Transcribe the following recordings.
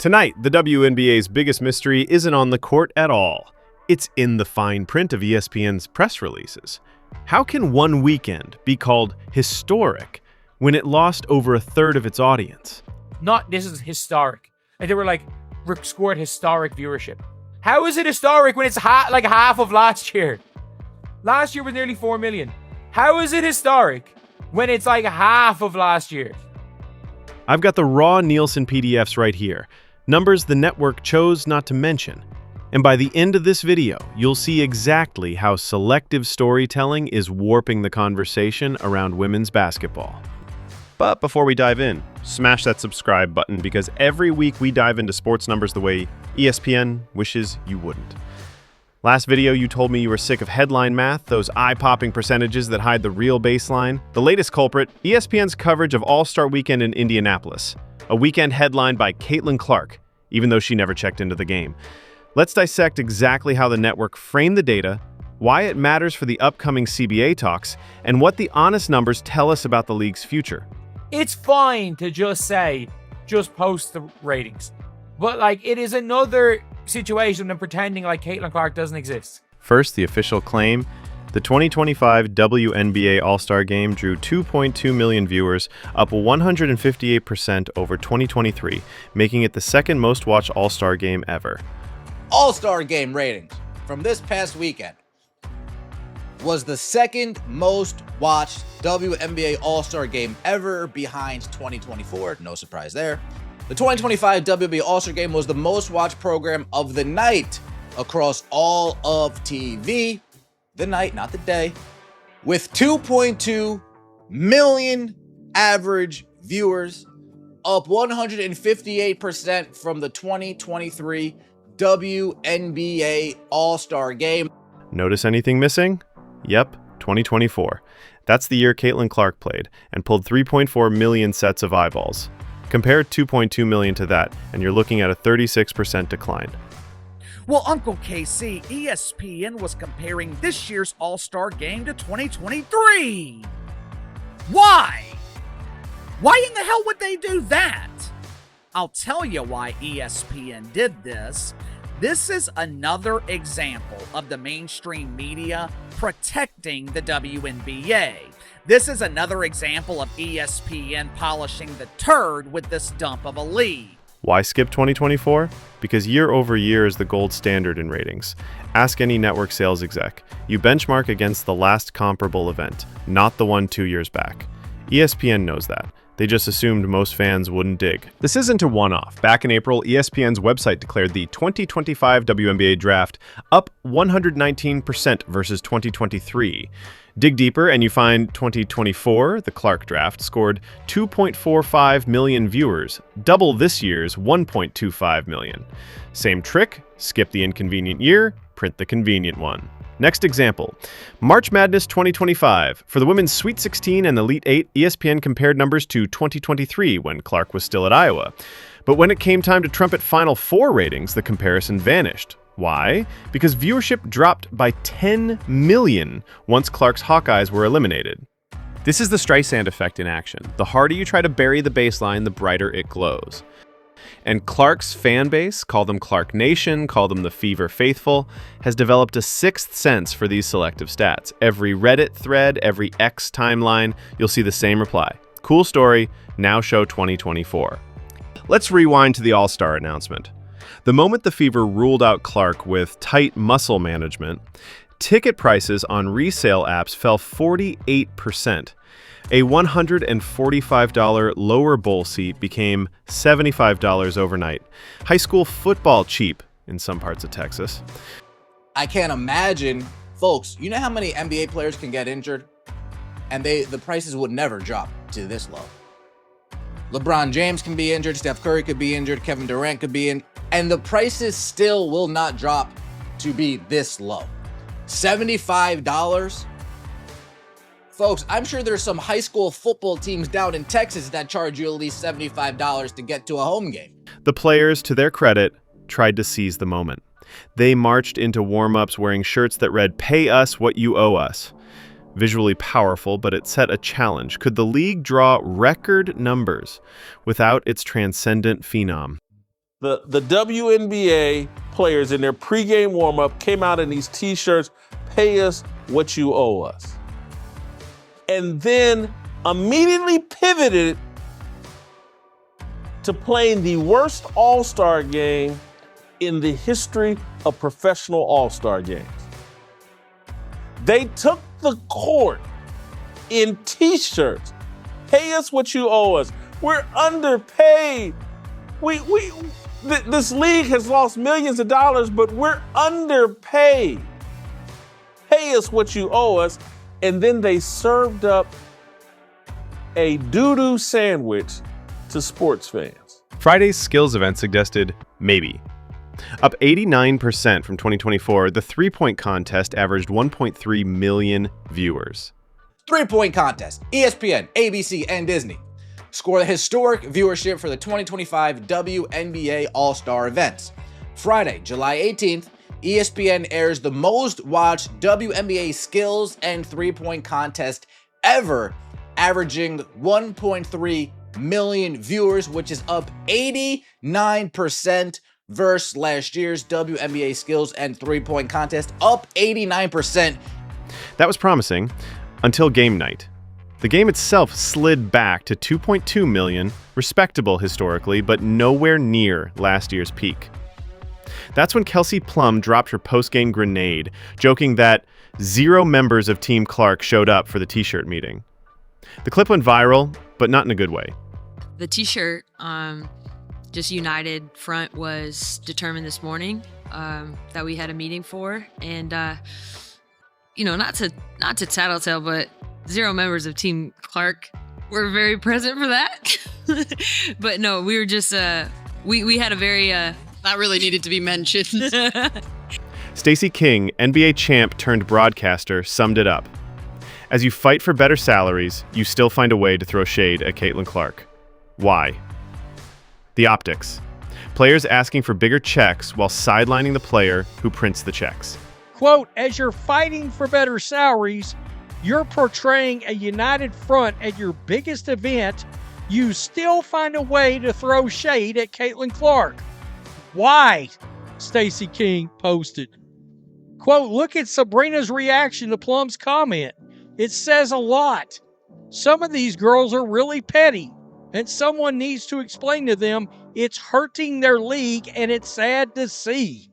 Tonight, the WNBA's biggest mystery isn't on the court at all. It's in the fine print of ESPN's press releases. How can one weekend be called historic when it lost over a third of its audience? This is historic. And they were scored historic viewership. How is it historic when it's half of last year? Last year was nearly 4 million. How is it historic when it's half of last year? I've got the raw Nielsen PDFs right here, numbers the network chose not to mention. And by the end of this video, you'll see exactly how selective storytelling is warping the conversation around women's basketball. But before we dive in, smash that subscribe button because every week we dive into sports numbers the way ESPN wishes you wouldn't. Last video, you told me you were sick of headline math, those eye-popping percentages that hide the real baseline. The latest culprit, ESPN's coverage of All-Star Weekend in Indianapolis, a weekend headlined by Caitlin Clark, even though she never checked into the game. Let's dissect exactly how the network framed the data, why it matters for the upcoming CBA talks, and what the honest numbers tell us about the league's future. It's fine to just post the ratings. But it is another situation than pretending Caitlin Clark doesn't exist. First, the official claim. The 2025 WNBA All-Star Game drew 2.2 million viewers, up 158% over 2023, making it the second most watched All-Star Game ever. All-Star Game ratings from this past weekend was the second most watched WNBA All-Star Game ever, behind 2024. No surprise there. The 2025 WNBA All-Star Game was the most watched program of the night across all of TV. The night, not the day. With 2.2 million average viewers, up 158% from the 2023 WNBA All-Star Game. Notice anything missing? Yep, 2024. That's the year Caitlin Clark played and pulled 3.4 million sets of eyeballs. Compare 2.2 million to that, and you're looking at a 36% decline. Well, Uncle KC, ESPN was comparing this year's All-Star Game to 2023. Why? Why in the hell would they do that? I'll tell you why ESPN did this. This is another example of the mainstream media protecting the WNBA. This is another example of ESPN polishing the turd with this dump of a league. Why skip 2024? Because year over year is the gold standard in ratings. Ask any network sales exec. You benchmark against the last comparable event, not the one 2 years back. ESPN knows that. They just assumed most fans wouldn't dig. This isn't a one-off. Back in April, ESPN's website declared the 2025 WNBA draft up 119% versus 2023. Dig deeper and you find 2024, the Clark draft, scored 2.45 million viewers, double this year's 1.25 million. Same trick, skip the inconvenient year, print the convenient one. Next example, March Madness 2025. For the Women's Sweet 16 and Elite 8, ESPN compared numbers to 2023 when Clark was still at Iowa. But when it came time to trumpet Final Four ratings, the comparison vanished. Why? Because viewership dropped by 10 million once Clark's Hawkeyes were eliminated. This is the Streisand effect in action. The harder you try to bury the baseline, the brighter it glows. And Clark's fan base, call them Clark Nation, call them the Fever Faithful, has developed a sixth sense for these selective stats. Every Reddit thread, every X timeline, you'll see the same reply. Cool story, now show 2024. Let's rewind to the All-Star announcement. The moment the Fever ruled out Clark with tight muscle management, ticket prices on resale apps fell 48%. A $145 lower bowl seat became $75 overnight. High school football cheap in some parts of Texas. I can't imagine, folks, you know how many NBA players can get injured? And the prices would never drop to this low. LeBron James can be injured, Steph Curry could be injured, Kevin Durant could be in, and the prices still will not drop to be this low. $75? Folks, I'm sure there's some high school football teams down in Texas that charge you at least $75 to get to a home game. The players, to their credit, tried to seize the moment. They marched into warm-ups wearing shirts that read, "Pay us what you owe us." Visually powerful, but it set a challenge. Could the league draw record numbers without its transcendent phenom? The WNBA players in their pregame warm-up came out in these t-shirts, "Pay us what you owe us." And then immediately pivoted to playing the worst All-Star game in the history of professional All-Star games. They took the court in t-shirts. "Pay us what you owe us. We're underpaid. This league has lost millions of dollars, but we're underpaid. Pay us what you owe us." And then they served up a doo-doo sandwich to sports fans. Friday's skills event suggested maybe. Up 89% from 2024, the three-point contest averaged 1.3 million viewers. Three-point contest, ESPN, ABC, and Disney scored a historic viewership for the 2025 WNBA All-Star events. Friday, July 18th, ESPN airs the most watched WNBA skills and three-point contest ever, averaging 1.3 million viewers, which is up 89% versus last year's WNBA skills and three-point contest, up 89%. That was promising until game night. The game itself slid back to 2.2 million, respectable historically, but nowhere near last year's peak. That's when Kelsey Plum dropped her post-game grenade, joking that 0 members of Team Clark showed up for the t-shirt meeting. The clip went viral, but not in a good way. The t-shirt, just United front, was determined this morning that we had a meeting for, and not to tattletale, but 0 members of Team Clark were very present for that. But no, we were just we had a very that really needed to be mentioned. Stacey King, NBA champ turned broadcaster, summed it up. As you fight for better salaries, you still find a way to throw shade at Caitlin Clark. Why? The optics. Players asking for bigger checks while sidelining the player who prints the checks. Quote, "As you're fighting for better salaries, you're portraying a united front at your biggest event. You still find a way to throw shade at Caitlin Clark. Why?" Stacey King posted. Quote, "Look at Sabrina's reaction to Plum's comment. It says a lot. Some of these girls are really petty, and someone needs to explain to them it's hurting their league, and it's sad to see."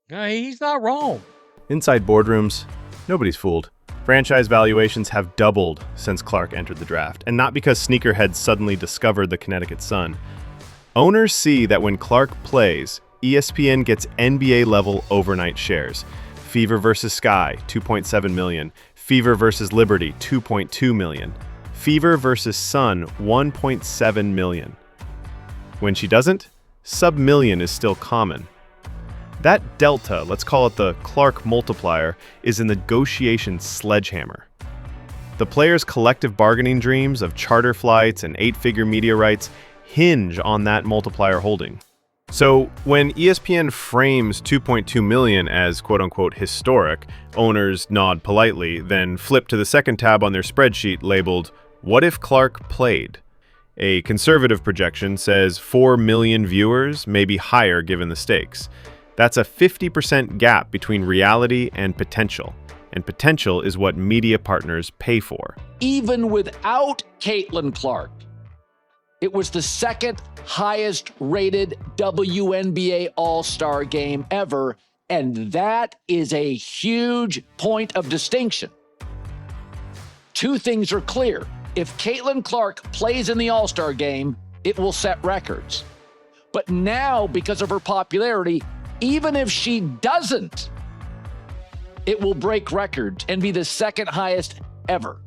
He's not wrong. Inside boardrooms, nobody's fooled. Franchise valuations have doubled since Clark entered the draft, and not because sneakerheads suddenly discovered the Connecticut Sun. Owners see that when Clark plays, ESPN gets NBA-level overnight shares. Fever versus Sky, 2.7 million. Fever versus Liberty, 2.2 million. Fever versus Sun, 1.7 million. When she doesn't, sub-million is still common. That delta, let's call it the Clark multiplier, is a negotiation sledgehammer. The players' collective bargaining dreams of charter flights and 8-figure media rights hinge on that multiplier holding. So when ESPN frames 2.2 million as quote-unquote historic, owners nod politely, then flip to the second tab on their spreadsheet labeled, "What if Clark played?" A conservative projection says 4 million viewers, maybe higher given the stakes. That's a 50% gap between reality and potential potential is what media partners pay for. Even without Caitlin Clark, it was the second highest rated WNBA All-Star game ever, and that is a huge point of distinction. Two things are clear. If Caitlin Clark plays in the All-Star game, it will set records. But now, because of her popularity, even if she doesn't, it will break records and be the second highest ever,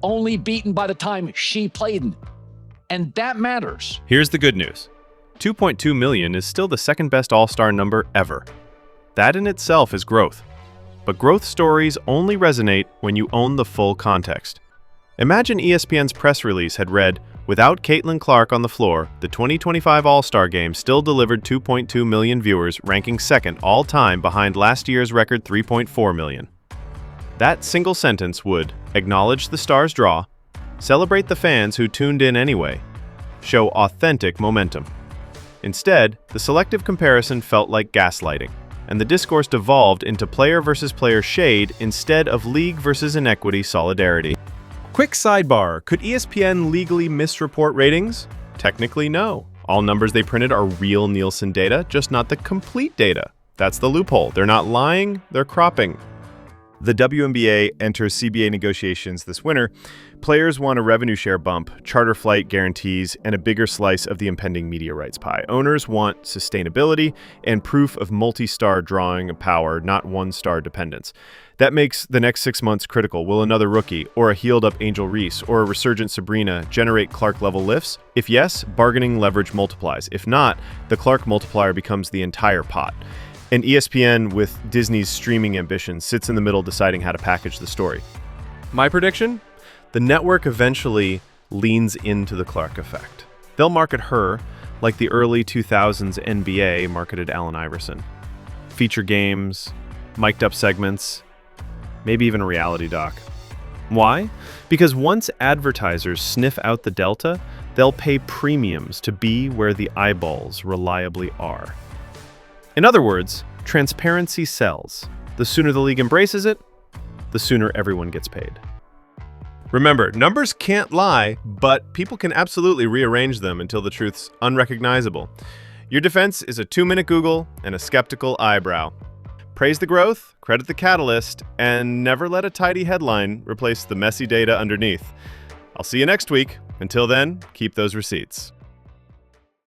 only beaten by the time she played in it. And that matters. Here's the good news. 2.2 million is still the second best All-Star number ever. That in itself is growth. But growth stories only resonate when you own the full context. Imagine ESPN's press release had read, "Without Caitlin Clark on the floor, the 2025 All-Star Game still delivered 2.2 million viewers, ranking second all-time behind last year's record 3.4 million. That single sentence would acknowledge the Stars' draw, celebrate the fans who tuned in anyway, show authentic momentum. Instead, the selective comparison felt like gaslighting, and the discourse devolved into player versus player shade instead of league versus inequity solidarity. Quick sidebar, could ESPN legally misreport ratings? Technically, no. All numbers they printed are real Nielsen data, just not the complete data. That's the loophole. They're not lying, they're cropping. The WNBA enters CBA negotiations this winter. Players want a revenue share bump, charter flight guarantees, and a bigger slice of the impending media rights pie. Owners want sustainability and proof of multi-star drawing power, not one-star dependence. That makes the next 6 months critical. Will another rookie, or a healed-up Angel Reese, or a resurgent Sabrina generate Clark-level lifts? If yes, bargaining leverage multiplies. If not, the Clark multiplier becomes the entire pot. And ESPN, with Disney's streaming ambitions, sits in the middle deciding how to package the story. My prediction? The network eventually leans into the Clark effect. They'll market her like the early 2000s NBA marketed Allen Iverson. Feature games, mic'd up segments, maybe even a reality doc. Why? Because once advertisers sniff out the delta, they'll pay premiums to be where the eyeballs reliably are. In other words, transparency sells. The sooner the league embraces it, the sooner everyone gets paid. Remember, numbers can't lie, but people can absolutely rearrange them until the truth's unrecognizable. Your defense is a 2-minute Google and a skeptical eyebrow. Praise the growth, credit the catalyst, and never let a tidy headline replace the messy data underneath. I'll see you next week. Until then, keep those receipts.